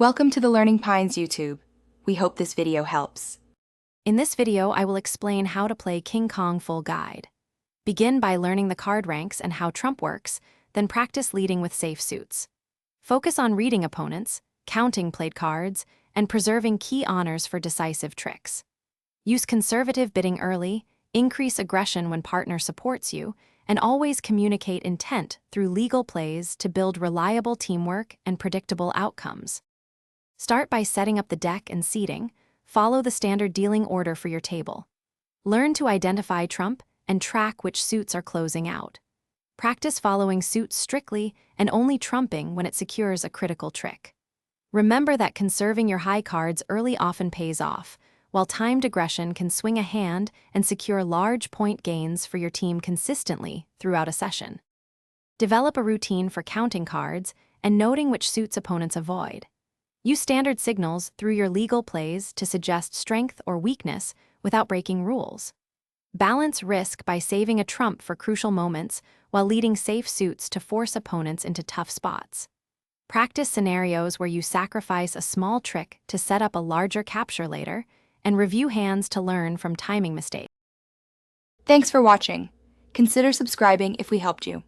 Welcome to the Learning Pines YouTube. We hope this video helps. In this video, I will explain how to play King Kong full guide. Begin by learning the card ranks and how trump works, then practice leading with safe suits. Focus on reading opponents, counting played cards, and preserving key honors for decisive tricks. Use conservative bidding early, increase aggression when partner supports you, and always communicate intent through legal plays to build reliable teamwork and predictable outcomes. Start by setting up the deck and seating. Follow the standard dealing order for your table. Learn to identify trump and track which suits are closing out. Practice following suits strictly and only trumping when it secures a critical trick. Remember that conserving your high cards early often pays off, while timed aggression can swing a hand and secure large point gains for your team consistently throughout a session. Develop a routine for counting cards and noting which suits opponents avoid. Use standard signals through your legal plays to suggest strength or weakness without breaking rules. Balance risk by saving a trump for crucial moments while leading safe suits to force opponents into tough spots. Practice scenarios where you sacrifice a small trick to set up a larger capture later, and review hands to learn from timing mistakes. Thanks for watching. Consider subscribing if we helped you.